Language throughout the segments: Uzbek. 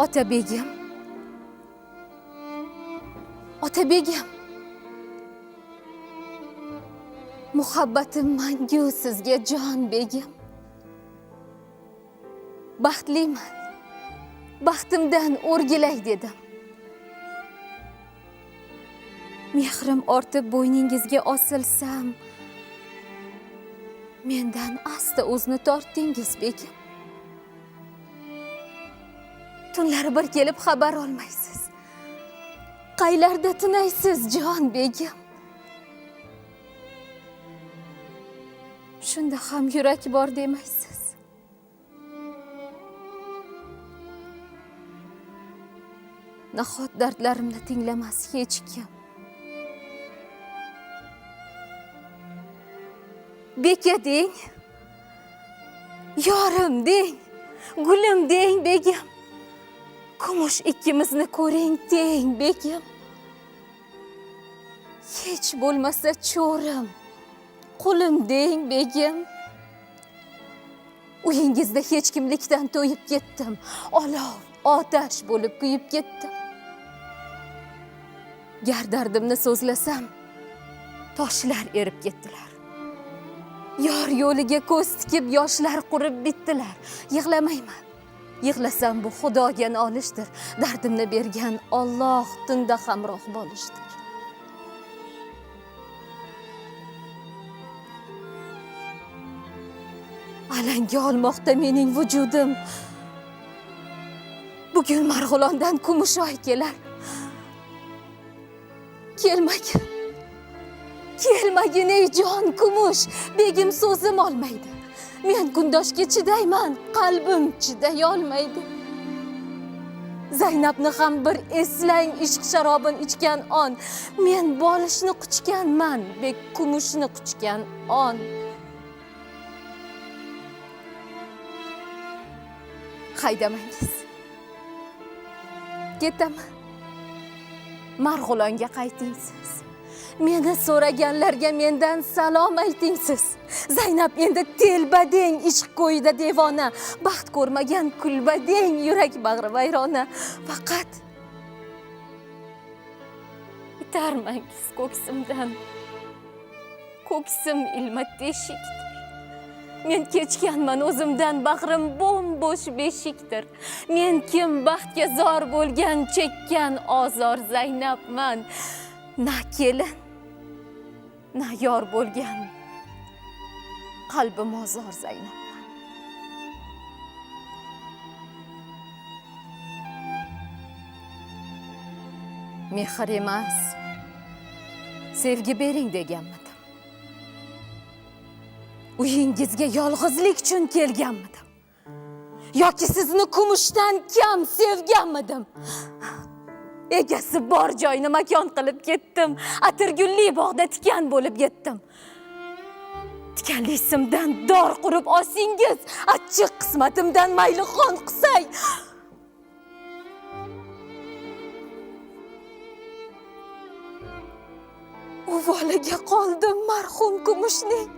Otabegim. Otabegim. Muhabbatim mangu sizga jon begim. Baxtliman. Baxtimdan o'rgilay dedim. Mehrim ortib bo'yningizga osilsam, mendan asta o'zni tortdingiz begim. Tunlari bir kelib xabar olmaysiz. Qaylarda tunaysiz jon begim. Shunda ham yurak bor demaysiz. Nahot dardlarimni tinglamas hech kim. Beka deng, yorim deng, gulim deng begim. Kumush ikkimizni ko'ring deng begim. Hech bo'lmasa cho'rim, qulim deng begim. Uyingizda hech kimlikdan to'yib ketdim. Olov, otash bo'lib kuyib ketdim. Gar dardimni so'zlasam, toshlar erib ketdilar. Yor yo'liga ko'z tikib yoshlar qurib bitdilar. Yig'lamayman. Yig'lasam bu Xudoga nolishdir. Dardimni bergan Alloh tunda hamroh bo'lishdir. Alanga olmoqda mening vujudim. Bugun Marg'ilondan Kumushoy kelar. Kelmagin. Kelmagin ey jon Kumush. Begim so'zim olmaydi. Men kundoshga chidayman, qalbim chiday olmaydi. Zaynabni ham bir eslang, ishq sharobini ichgan on. Men bolishni quchganman, bek Kumushni quchgan on. Haydamangiz. Ketaman. Marg'ilonga qaytingsiz. Meni so'raganlarga mendan salom aytingsiz. Zaynab endi telbadeng ishq qo'yida devona, baxt ko'rmagan kulbadeng yurak bag'ri vayrona. Faqat itarmangiz ko'ksimdan. Ko'ksim ilma teshikdir. Men kechganman o'zimdan, bag'rim bo'm-bo'sh beshikdir. Men kim baxtga zor bo'lgan, chekkan ozor Zaynabman. Na kelin, na yor bo'lgan qalbim ozor Zaynabman. Mehr emas, sevgi bering deganmidim. Uyingizga yolg'izlik uchun kelganmidim. Yoki sizni Kumushdan kam sevganmidim. Egasi bor joyni makon qilib ketdim. Atirgulli bog'da tikan bo'lib yetdim. Tikanli simdan dor qurib osingiz, achchiq qismatimdan mayli xon qusay. Uvolaga qoldim marhum Kumushning.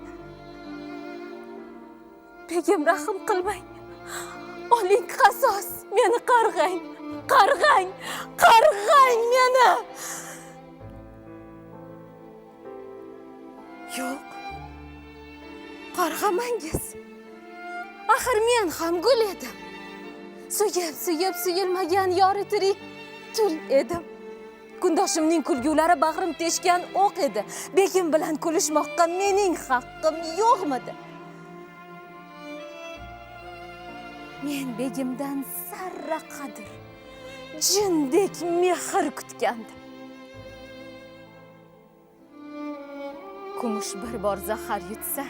Begim rahim qilmang. Oling qasos, meni qarg'ang. Qarg'ang, qarg'ang meni. Yo'q. Qarg'amangiz. Axir men ham gul edim. Suyib suyilmagan yori tirik tul edim. Kundoshimning kulgulari bag'rim teshgan o'q edi. Begim bilan kulishmoqqa mening haqqim yo'qmidi? Men begimdan sarra qadr, jindek mehr kutgandim. Kumush bir bor zahar yutsa,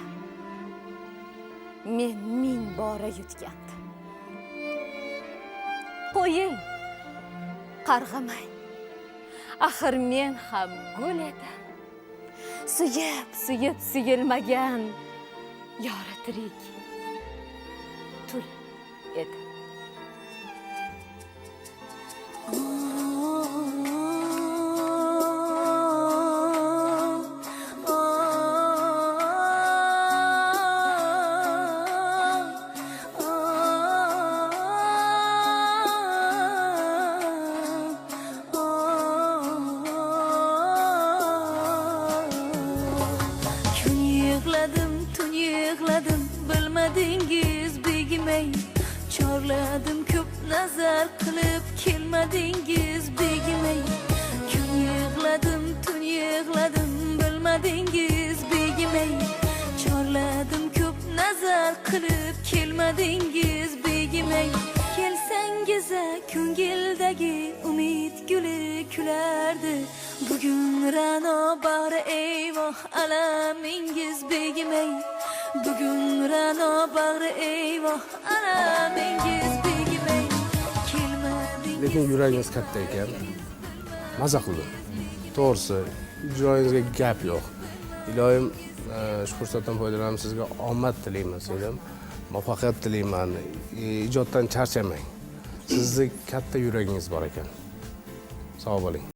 men 1000 bora yutgandim. Qo'ying, qarg'amang. Axir men ham gul edim. Suyib suyilmagan yori tirik tul edi. begimey chorladim ko'p nazar qilib kelmadingiz begimey kun yig'ladim tun yig'ladim bilmadingiz begimey chorladim ko'p nazar qilib kelmadingiz begimey kelsangiz ko'ngildagi umid guli kulardi bugun ra'no bari eyvoh alamingiz begimey bugun ra'no bari eyvoh alamingiz begimey kelmadingiz lekin yuragingiz katta ekan maza qildim to'g'risi ijroyingizga gap yo'q iloyim shu fursatdan foydalanib sizga omad tilayman singlim muvaffaqiyat tilayman ijoddan charchamang sizni katta yuragingiz bor ekan sog' bo'ling